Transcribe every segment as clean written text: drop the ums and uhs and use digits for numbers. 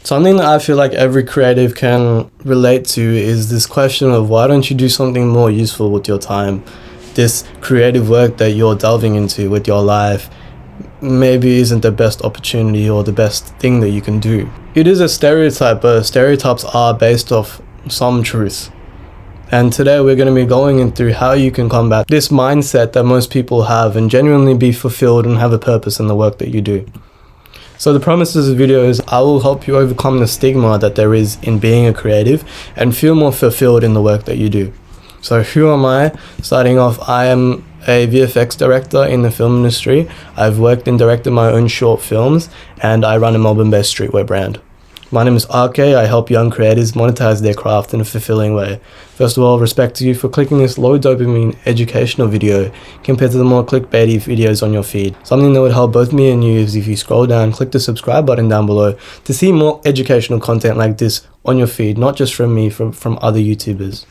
Something that I feel like every creative can relate to is this question of why don't you do something more useful with your time? This creative work that you're delving into with your life maybe isn't the best opportunity or the best thing that you can do. It is a stereotype, but stereotypes are based off some truth. And today we're going to be going through how you can combat this mindset that most people have and genuinely be fulfilled and have a purpose in the work that you do. So the promise of this video is I will help you overcome the stigma that there is in being a creative and feel more fulfilled in the work that you do. So who am I? Starting off, I am a VFX director in the film industry. I've worked and directed my own short films, and I run a Melbourne-based streetwear brand. My name is RK. I help young creators monetize their craft in a fulfilling way. First of all, respect to you for clicking this low dopamine educational video compared to the more clickbaity videos on your feed. Something that would help both me and you is if you scroll down, click the subscribe button down below to see more educational content like this on your feed, not just from me, from other YouTubers.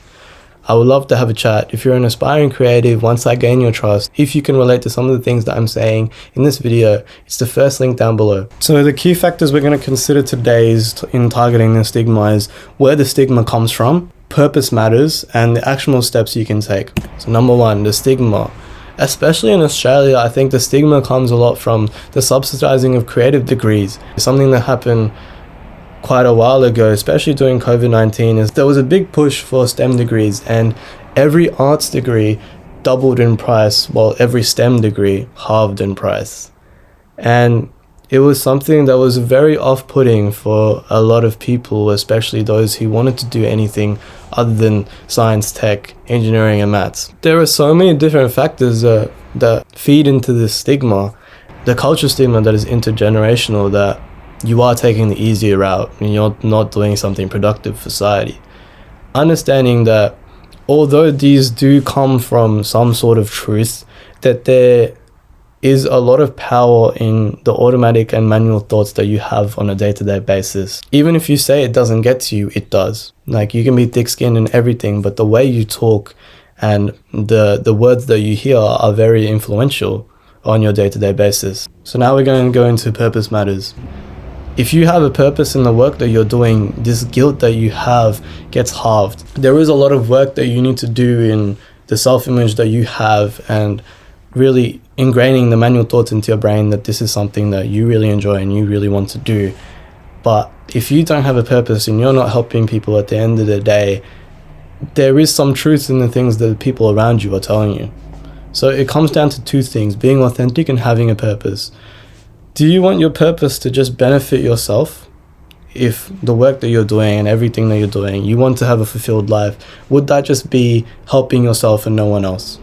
I would love to have a chat. If you're an aspiring creative, once I gain your trust, if you can relate to some of the things that I'm saying in this video, it's the first link down below. So the key factors we're going to consider today is in targeting the stigma is where the stigma comes from, purpose matters, and the actionable steps you can take. So number one, the stigma. Especially in Australia, I think the stigma comes a lot from the subsidizing of creative degrees. Something that happened quite a while ago, especially during COVID-19, is there was a big push for STEM degrees, and every arts degree doubled in price while every STEM degree halved in price. And it was something that was very off-putting for a lot of people, especially those who wanted to do anything other than science, tech, engineering, and maths. There are so many different factors that feed into this stigma, the culture stigma that is intergenerational, that you are taking the easier route and you're not doing something productive for society. Understanding that although these do come from some sort of truth, that there is a lot of power in the automatic and manual thoughts that you have on a day-to-day basis. Even if you say it doesn't get to you, it does. Like, you can be thick-skinned and everything, but the way you talk and the words that you hear are very influential on your day-to-day basis. So now we're going to go into purpose matters. If you have a purpose in the work that you're doing, this guilt that you have gets halved. There is a lot of work that you need to do in the self-image that you have and really ingraining the manual thoughts into your brain that this is something that you really enjoy and you really want to do. But if you don't have a purpose and you're not helping people at the end of the day, there is some truth in the things that the people around you are telling you. So it comes down to two things: being authentic and having a purpose. Do you want your purpose to just benefit yourself? If the work that you're doing and everything that you're doing, you want to have a fulfilled life, would that just be helping yourself and no one else?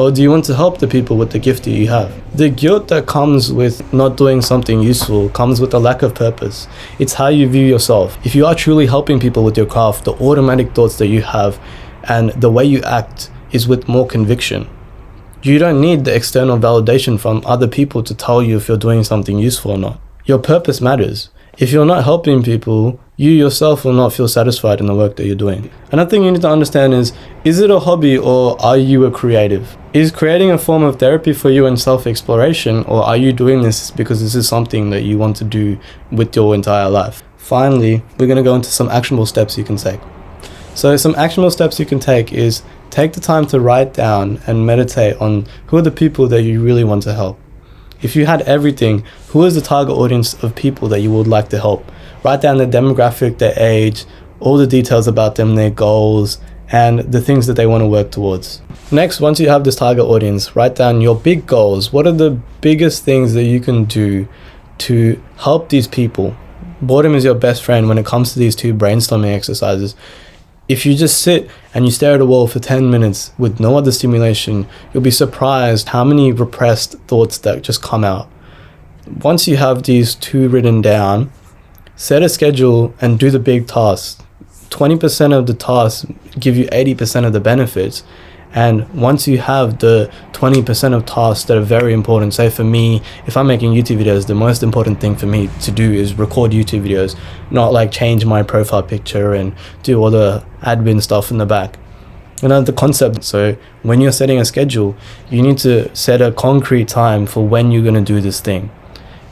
Or do you want to help the people with the gift that you have? The guilt that comes with not doing something useful comes with a lack of purpose. It's how you view yourself. If you are truly helping people with your craft, the automatic thoughts that you have and the way you act is with more conviction. You don't need the external validation from other people to tell you if you're doing something useful or not. Your purpose matters. If you're not helping people, you yourself will not feel satisfied in the work that you're doing. Another thing you need to understand is it a hobby or are you a creative? Is creating a form of therapy for you and self-exploration, or are you doing this because this is something that you want to do with your entire life? Finally, we're going to go into some actionable steps you can take. So some actionable steps you can take is take the time to write down and meditate on who are the people that you really want to help. If you had everything, who is the target audience of people that you would like to help? Write down their demographic, their age, all the details about them, their goals, and the things that they want to work towards. Next, once you have this target audience, write down your big goals. What are the biggest things that you can do to help these people? Boredom is your best friend when it comes to these two brainstorming exercises. If you just sit and you stare at a wall for 10 minutes with no other stimulation, you'll be surprised how many repressed thoughts that just come out. Once you have these two written down, set a schedule and do the big tasks. 20% of the tasks give you 80% of the benefits. And once you have the 20% of tasks that are very important, say for me, if I'm making YouTube videos, the most important thing for me to do is record YouTube videos, not like change my profile picture and do all the admin stuff in the back. Another concept, so when you're setting a schedule, you need to set a concrete time for when you're going to do this thing.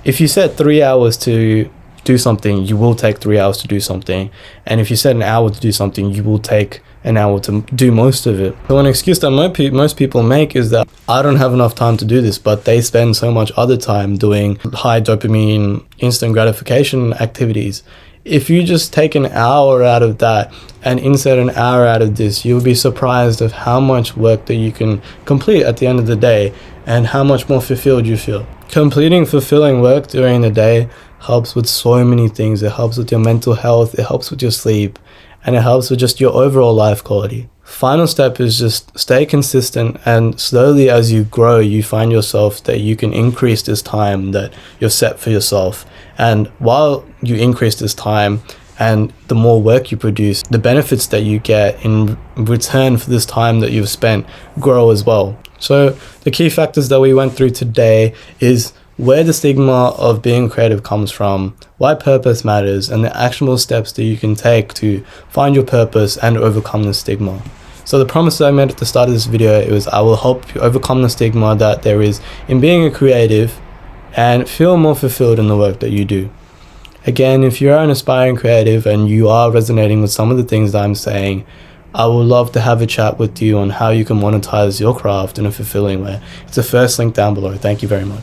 If you set 3 hours to do something, you will take 3 hours to do something. And if you set an hour to do something, you will take an hour to do most of it. So an excuse that most people make is that I don't have enough time to do this, but they spend so much other time doing high dopamine, instant gratification activities. If you just take an hour out of that and insert an hour out of this, you'll be surprised of how much work that you can complete at the end of the day and how much more fulfilled you feel. Completing fulfilling work during the day helps with so many things. It helps with your mental health, it helps with your sleep, and it helps with just your overall life quality. Final step is just stay consistent, and slowly as you grow, you find yourself that you can increase this time that you've set for yourself. And while you increase this time and the more work you produce, the benefits that you get in return for this time that you've spent grow as well. So the key factors that we went through today is where the stigma of being creative comes from, why purpose matters, and the actionable steps that you can take to find your purpose and overcome the stigma. So the promise that I made at the start of this video, it was I will help you overcome the stigma that there is in being a creative and feel more fulfilled in the work that you do. Again, if you're an aspiring creative and you are resonating with some of the things that I'm saying, I would love to have a chat with you on how you can monetize your craft in a fulfilling way. It's the first link down below. Thank you very much.